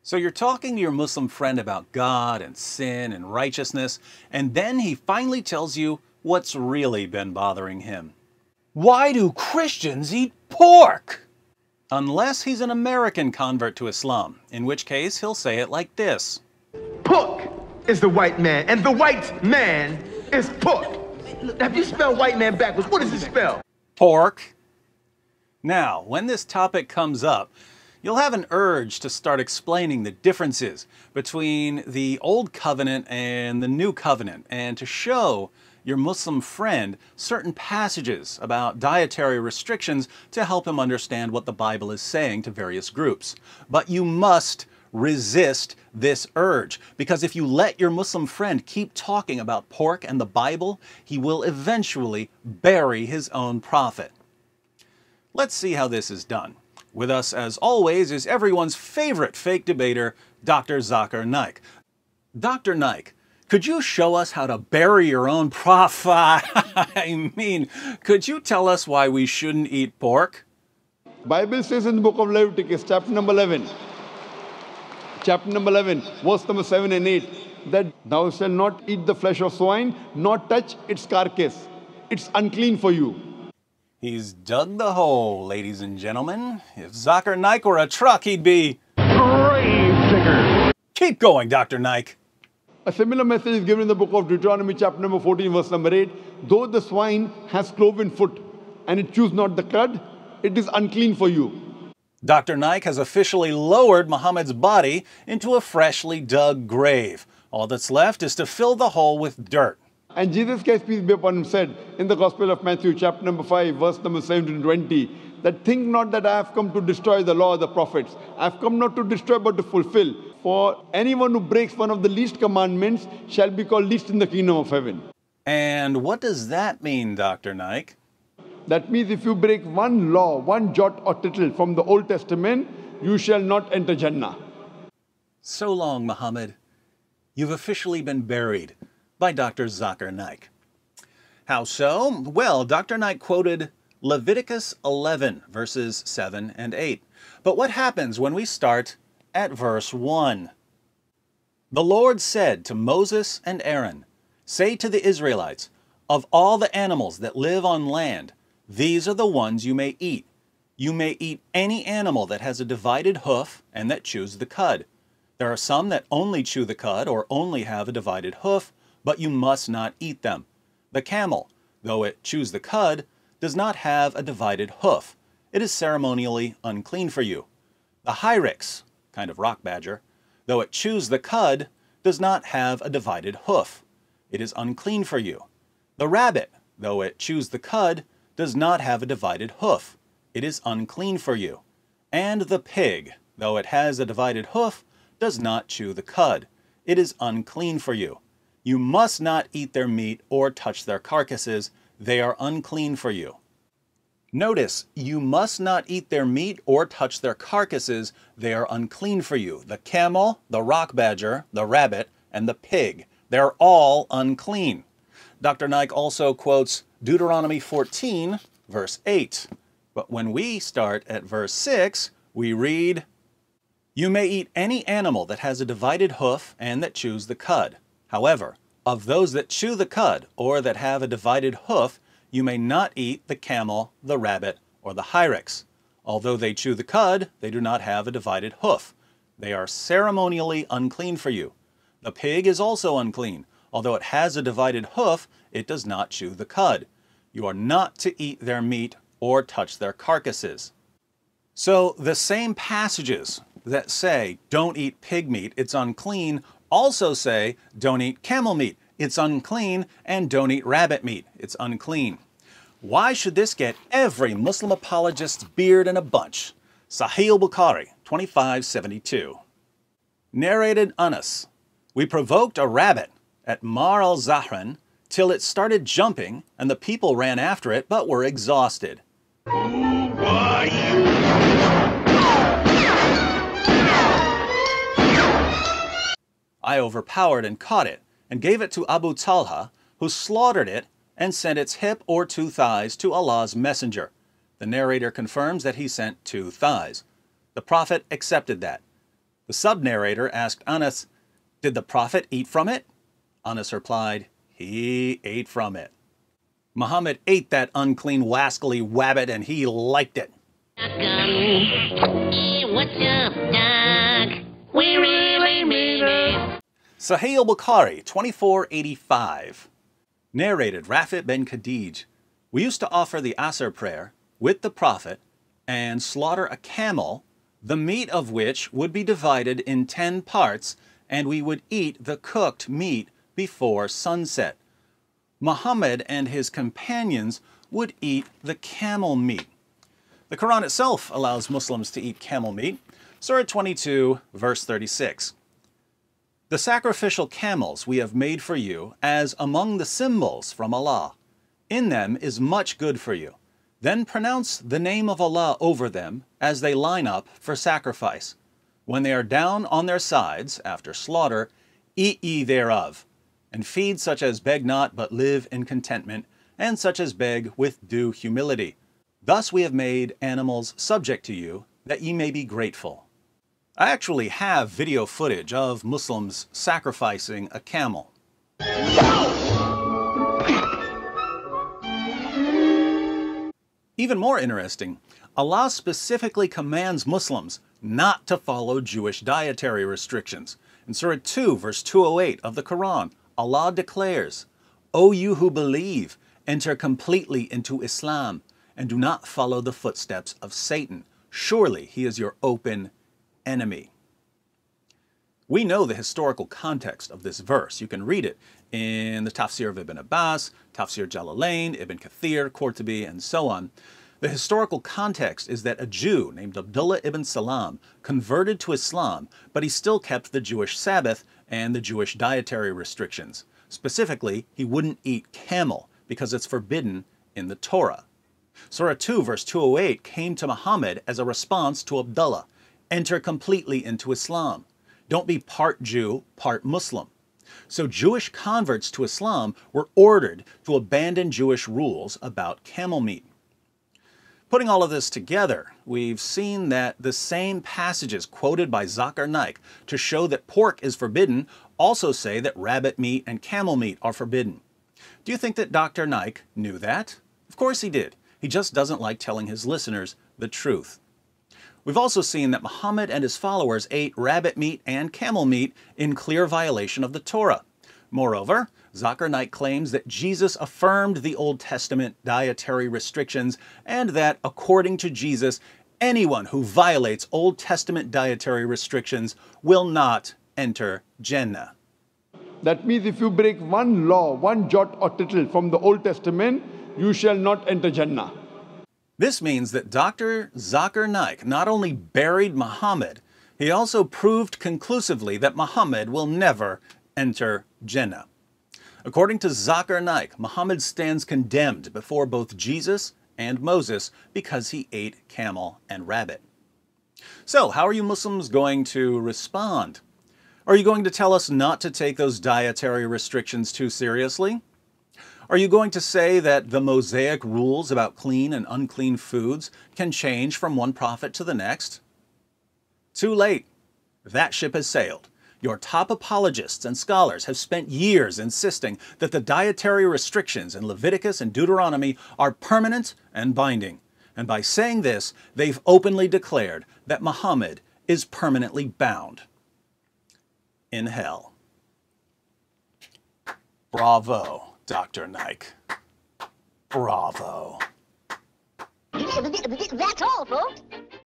So you're talking to your Muslim friend about God and sin and righteousness, and then he finally tells you what's really been bothering him. Why do Christians eat pork? Unless he's an American convert to Islam, in which case he'll say it like this. Pork is the white man, and the white man is pork. Have you spelled white man backwards? What does it spell? Pork. Now, when this topic comes up, you'll have an urge to start explaining the differences between the Old Covenant and the New Covenant, and to show your Muslim friend certain passages about dietary restrictions to help him understand what the Bible is saying to various groups. But you must resist this urge, because if you let your Muslim friend keep talking about pork and the Bible, he will eventually bury his own prophet. Let's see how this is done. With us, as always, is everyone's favorite fake debater, Dr. Zakir Naik. Dr. Naik, could you show us how to bury your own prophet? I mean, could you tell us why we shouldn't eat pork? Bible says in the book of Leviticus, chapter number 11, verse number 7 and 8, that thou shalt not eat the flesh of swine, nor touch its carcass. It's unclean for you. He's dug the hole, ladies and gentlemen. If Zakir Naik were a truck, he'd be grave digger. Keep going, Dr. Naik. A similar message is given in the book of Deuteronomy, chapter number 14, verse number 8. Though the swine has cloven foot, and it chews not the cud, it is unclean for you. Dr. Naik has officially lowered Muhammad's body into a freshly dug grave. All that's left is to fill the hole with dirt. And Jesus Christ, peace be upon him, said in the Gospel of Matthew, chapter number 5, verse number 17 to 20, that think not that I have come to destroy the law of the prophets. I have come not to destroy, but to fulfill. For anyone who breaks one of the least commandments shall be called least in the kingdom of heaven. And what does that mean, Dr. Naik? That means if you break one law, one jot or tittle from the Old Testament, you shall not enter Jannah. So long, Muhammad. You've officially been buried by Dr. Zakir Naik. How so? Well, Dr. Naik quoted Leviticus 11, verses 7 and 8. But what happens when we start at verse 1? The Lord said to Moses and Aaron, say to the Israelites, of all the animals that live on land, these are the ones you may eat. You may eat any animal that has a divided hoof and that chews the cud. There are some that only chew the cud or only have a divided hoof, but you must not eat them. The camel, though it chews the cud, does not have a divided hoof. It is ceremonially unclean for you. The hyrax, kind of rock badger, though it chews the cud, does not have a divided hoof. It is unclean for you. The rabbit, though it chews the cud, does not have a divided hoof. It is unclean for you. And the pig, though it has a divided hoof, does not chew the cud. It is unclean for you. You must not eat their meat or touch their carcasses. They are unclean for you. Notice, you must not eat their meat or touch their carcasses. They are unclean for you. The camel, the rock badger, the rabbit, and the pig. They're all unclean. Dr. Naik also quotes Deuteronomy 14, verse 8. But when we start at verse 6, we read, you may eat any animal that has a divided hoof and that chews the cud. However, of those that chew the cud or that have a divided hoof, you may not eat the camel, the rabbit, or the hyrax. Although they chew the cud, they do not have a divided hoof. They are ceremonially unclean for you. The pig is also unclean. Although it has a divided hoof, it does not chew the cud. You are not to eat their meat or touch their carcasses. So the same passages that say, don't eat pig meat, it's unclean, also say, don't eat camel meat, it's unclean, and don't eat rabbit meat, it's unclean. Why should this get every Muslim apologist's beard in a bunch? Sahih al-Bukhari, 2572. Narrated Anas, we provoked a rabbit at Mar al-Zahran till it started jumping, and the people ran after it but were exhausted. Who are you? I overpowered and caught it, and gave it to Abu Talha, who slaughtered it and sent its hip or 2 thighs to Allah's messenger. The narrator confirms that he sent 2 thighs. The Prophet accepted that. The sub-narrator asked Anas, "Did the Prophet eat from it?" Anas replied, "He ate from it." Muhammad ate that unclean, wascally wabbit, and he liked it. Hey, what's up, Doc? We really mean it. Sahih al-Bukhari, 2485. Narrated Rabit ben Khadij, "We used to offer the Asr prayer with the Prophet and slaughter a camel, the meat of which would be divided in 10 parts, and we would eat the cooked meat before sunset. Muhammad and his companions would eat the camel meat." The Quran itself allows Muslims to eat camel meat. Surah 22, verse 36. "The sacrificial camels we have made for you as among the symbols from Allah. In them is much good for you. Then pronounce the name of Allah over them as they line up for sacrifice. When they are down on their sides after slaughter, eat ye thereof, and feed such as beg not but live in contentment, and such as beg with due humility. Thus we have made animals subject to you, that ye may be grateful." I actually have video footage of Muslims sacrificing a camel. Even more interesting, Allah specifically commands Muslims not to follow Jewish dietary restrictions. In Surah 2, verse 208 of the Quran, Allah declares, "O you who believe, enter completely into Islam, and do not follow the footsteps of Satan. Surely he is your open enemy." We know the historical context of this verse. You can read it in the Tafsir of Ibn Abbas, Tafsir Jalalain, Ibn Kathir, Qurtubi, and so on. The historical context is that a Jew named Abdullah ibn Salam converted to Islam, but he still kept the Jewish Sabbath and the Jewish dietary restrictions. Specifically, he wouldn't eat camel because it's forbidden in the Torah. Surah 2, verse 208 came to Muhammad as a response to Abdullah. Enter completely into Islam. Don't be part Jew, part Muslim. So Jewish converts to Islam were ordered to abandon Jewish rules about camel meat. Putting all of this together, we've seen that the same passages quoted by Zakir Naik to show that pork is forbidden also say that rabbit meat and camel meat are forbidden. Do you think that Dr. Naik knew that? Of course he did. He just doesn't like telling his listeners the truth. We've also seen that Muhammad and his followers ate rabbit meat and camel meat in clear violation of the Torah. Moreover, Zakir Naik claims that Jesus affirmed the Old Testament dietary restrictions and that, according to Jesus, anyone who violates Old Testament dietary restrictions will not enter Jannah. That means if you break one law, one jot or tittle from the Old Testament, you shall not enter Jannah. This means that Dr. Zakir Naik not only buried Muhammad, he also proved conclusively that Muhammad will never enter Jannah. According to Zakir Naik, Muhammad stands condemned before both Jesus and Moses because he ate camel and rabbit. So, how are you Muslims going to respond? Are you going to tell us not to take those dietary restrictions too seriously? Are you going to say that the Mosaic rules about clean and unclean foods can change from one prophet to the next? Too late. That ship has sailed. Your top apologists and scholars have spent years insisting that the dietary restrictions in Leviticus and Deuteronomy are permanent and binding. And by saying this, they've openly declared that Muhammad is permanently bound in hell. Bravo, Dr. Naik. Bravo. That's all, folks.